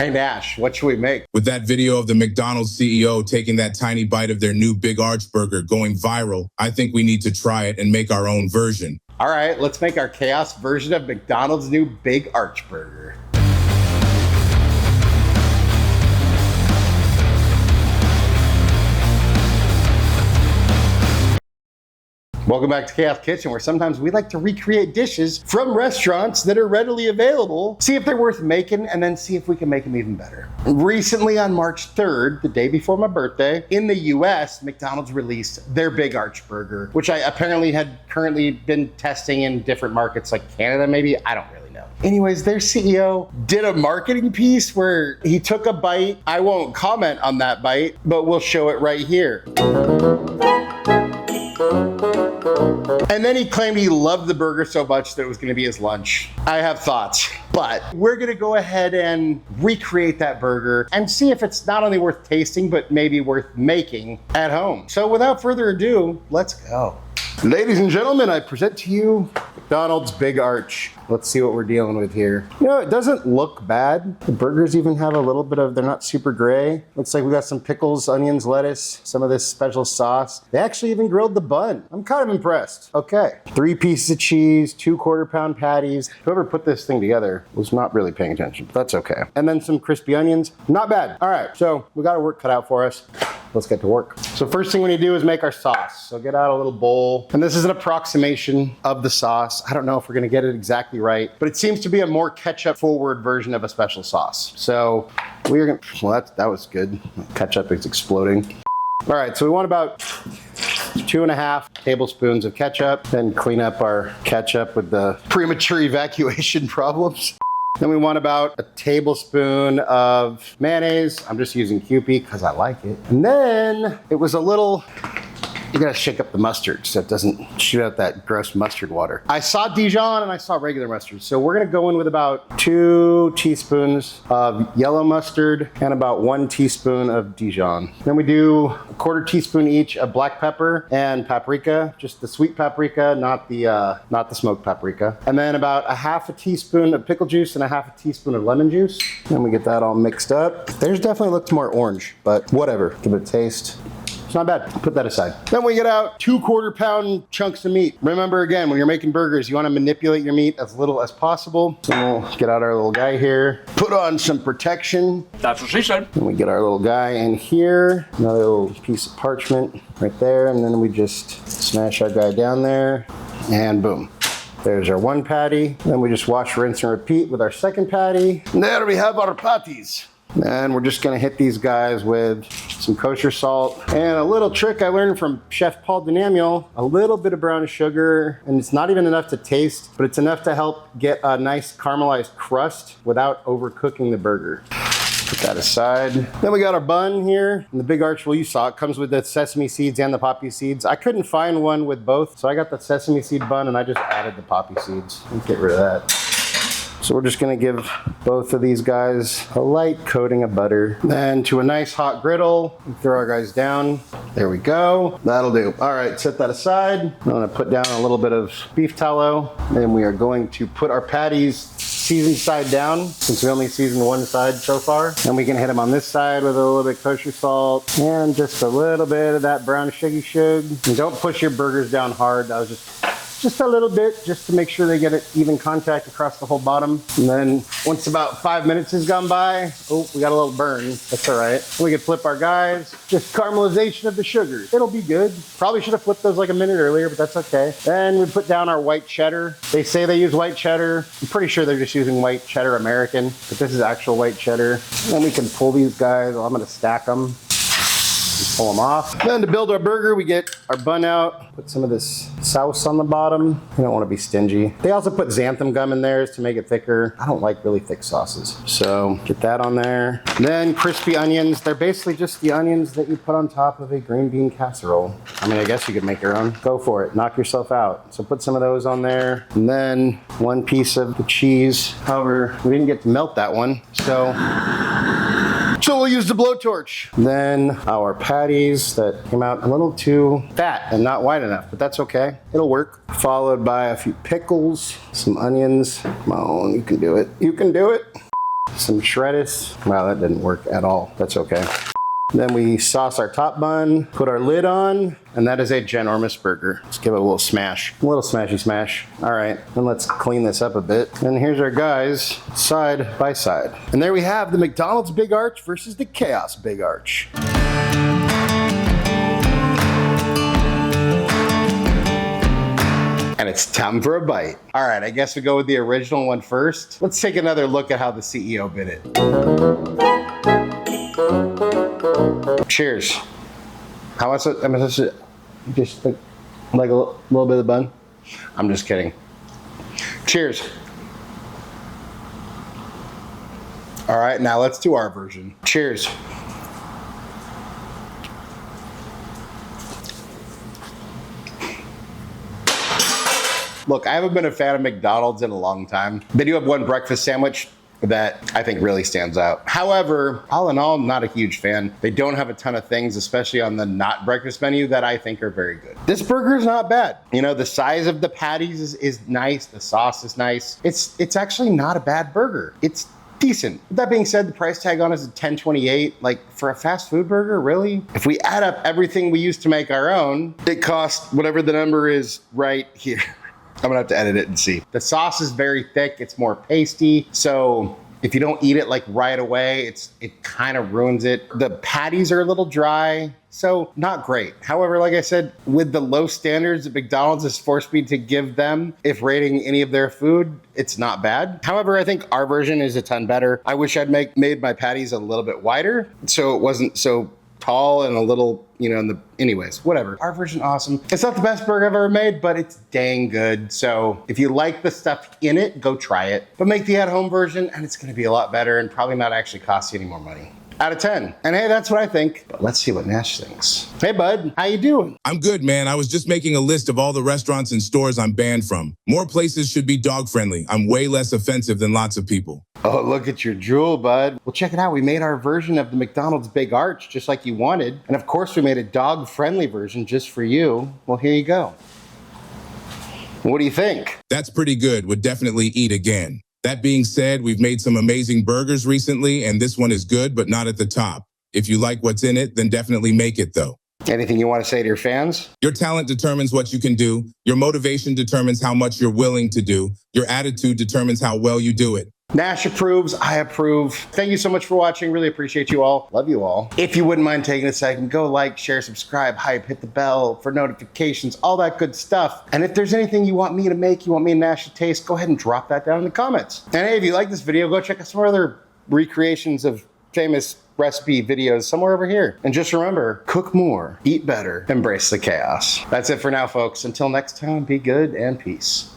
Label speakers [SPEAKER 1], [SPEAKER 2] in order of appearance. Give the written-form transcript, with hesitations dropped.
[SPEAKER 1] Hey Nash, what should we make?
[SPEAKER 2] With that video of the McDonald's CEO taking that tiny bite of their new Big Arch Burger going viral, I think we need to try it and make our own version.
[SPEAKER 1] All right, let's make our chaos version of McDonald's new Big Arch Burger. Welcome back to Chaos Kitchen, where sometimes we like to recreate dishes from restaurants that are readily available, see if they're worth making, and then see if we can make them even better. Recently on March 3rd, the day before my birthday, in the US, McDonald's released their Big Arch Burger, which I apparently had currently been testing in different markets like Canada maybe, I don't really know. Anyways, their CEO did a marketing piece where he took a bite. I won't comment on that bite, but we'll show it right here. And then he claimed he loved the burger so much that it was gonna be his lunch. I have thoughts, but we're gonna go ahead and recreate that burger and see if it's not only worth tasting, but maybe worth making at home. So without further ado, let's go. Ladies and gentlemen, I present to you McDonald's Big Arch. Let's see what we're dealing with here. You know, it doesn't look bad. The burgers even have a little bit of, they're not super gray. Looks like we got some pickles, onions, lettuce, some of this special sauce. They actually even grilled the bun. I'm kind of impressed. Okay. 3 pieces of cheese, 2 quarter-pound patties. Whoever put this thing together was not really paying attention, but that's okay. And then some crispy onions. Not bad. All right, so we got our work cut out for us. Let's get to work. So first thing we need to do is make our sauce. So get out a little bowl. And this is an approximation of the sauce. I don't know if we're gonna get it exactly right, but it seems to be a more ketchup forward version of a special sauce. So we're gonna, well, that was good. Ketchup is exploding. All right, so we want about 2.5 tablespoons of ketchup, then clean up our ketchup with the premature evacuation problems. Then we want about a tablespoon of mayonnaise. I'm just using Kewpie because I like it. And then it was a little, you gotta shake up the mustard so it doesn't shoot out that gross mustard water. I saw Dijon and I saw regular mustard. So we're gonna go in with about 2 teaspoons of yellow mustard and about 1 teaspoon of Dijon. Then we do 1/4 teaspoon each of black pepper and paprika, just the sweet paprika, not the smoked paprika. And then about 1/2 teaspoon of pickle juice and 1/2 teaspoon of lemon juice. Then we get that all mixed up. Theirs definitely looks more orange, but whatever, give it a taste. It's not bad, put that aside. Then we get out 2 quarter-pound chunks of meat. Remember again, when you're making burgers, you wanna manipulate your meat as little as possible. So we'll get out our little guy here, put on some protection.
[SPEAKER 3] That's what she said.
[SPEAKER 1] And we get our little guy in here, another little piece of parchment right there, and then we just smash our guy down there, and boom. There's our 1 patty. Then we just wash, rinse, and repeat with our 2nd patty. And there we have our patties. And we're just gonna hit these guys with some kosher salt. And a little trick I learned from Chef Paul Denamiel, a little bit of brown sugar, and it's not even enough to taste, but it's enough to help get a nice caramelized crust without overcooking the burger. Put that aside. Then we got our bun here. And the Big Arch, well, you saw it, comes with the sesame seeds and the poppy seeds. I couldn't find one with both, so I got the sesame seed bun and I just added the poppy seeds. Let's get rid of that. So we're just gonna give both of these guys a light coating of butter. Then to a nice hot griddle, throw our guys down. There we go, that'll do. All right, set that aside. I'm gonna put down a little bit of beef tallow. Then we are going to put our patties seasoned side down, since we only seasoned one side so far. And we can hit them on this side with a little bit of kosher salt and just a little bit of that brown shuggy shug. And don't push your burgers down hard. That was just a little bit, just to make sure they get an even contact across the whole bottom. And then once about 5 minutes has gone by, oh, we got a little burn. That's all right. We can flip our guys. Just caramelization of the sugars. It'll be good. Probably should have flipped those like a minute earlier, but that's okay. Then we put down our white cheddar. They say they use white cheddar. I'm pretty sure they're just using white cheddar American, but this is actual white cheddar. And then we can pull these guys. Well, I'm gonna stack them. Pull them off. Then to build our burger, we get our bun out, put some of this sauce on the bottom. You don't want to be stingy. They also put xanthan gum in theirs to make it thicker. I don't like really thick sauces. So get that on there. Then crispy onions. They're basically just the onions that you put on top of a green bean casserole. I mean, I guess you could make your own. Go for it. Knock yourself out. So put some of those on there. And then 1 piece of the cheese. However, we didn't get to melt that one. So we'll use the blowtorch. Then our patties that came out a little too fat and not wide enough, but that's okay. It'll work. Followed by a few pickles, some onions. Come on, you can do it. You can do it. some shredded. Wow, that didn't work at all. That's okay. Then we sauce our top bun, put our lid on, and that is a ginormous burger. Let's give it a little smash. A little smashy smash. All right, then let's clean this up a bit. And here's our guys, side by side. And there we have the McDonald's Big Arch versus the Chaos Big Arch. And it's time for a bite. All right, I guess we go with the original one first. Let's take another look at how the CEO bit it. Cheers. How much? I mean, just like a little bit of the bun. I'm just kidding. Cheers. All right, now let's do our version. Cheers. Look, I haven't been a fan of McDonald's in a long time. They do have one breakfast sandwich that I think really stands out. However, all in all, I'm not a huge fan. They don't have a ton of things, especially on the not breakfast menu, that I think are very good. This burger is not bad. You know, the size of the patties is nice. The sauce is nice. It's actually not a bad burger. It's decent. With that being said, the price tag on it is $10.28. Like, for a fast food burger, really? If we add up everything we used to make our own, it costs whatever the number is right here. I'm gonna have to edit it and see. The sauce is very thick, it's more pasty, so if you don't eat it like right away, it kind of ruins it. The patties are a little dry, so not great. However, like I said, with the low standards that McDonald's has forced me to give them, if rating any of their food, it's not bad. However, I think our version is a ton better. I wish I'd made my patties a little bit wider, so it wasn't so tall and a little, you know, anyways, whatever. Our version, awesome. It's not the best burger I've ever made, but it's dang good. So if you like the stuff in it, go try it. But make the at-home version and it's gonna be a lot better and probably not actually cost you any more money. Out of 10. And hey, that's what I think. But let's see what Nash thinks. Hey bud, how you doing?
[SPEAKER 2] I'm good, man. I was just making a list of all the restaurants and stores I'm banned from. More places should be dog friendly. I'm way less offensive than lots of people.
[SPEAKER 1] Oh, look at your drool, bud. Well, check it out. We made our version of the McDonald's Big Arch just like you wanted. And of course, we made a dog-friendly version just for you. Well, here you go. What do you think?
[SPEAKER 2] That's pretty good. Would definitely eat again. That being said, we've made some amazing burgers recently, and this one is good, but not at the top. If you like what's in it, then definitely make it, though.
[SPEAKER 1] Anything you want to say to your fans?
[SPEAKER 2] Your talent determines what you can do. Your motivation determines how much you're willing to do. Your attitude determines how well you do it.
[SPEAKER 1] Nash approves, I approve. Thank you so much for watching. Really appreciate you all. Love you all. If you wouldn't mind taking a second, go like, share, subscribe, hype, hit the bell for notifications, all that good stuff. And if there's anything you want me to make, you want me and Nash to taste, go ahead and drop that down in the comments. And hey, if you like this video, go check out some other recreations of famous recipe videos somewhere over here. And just remember, cook more, eat better, embrace the chaos. That's it for now, folks. Until next time, be good and peace.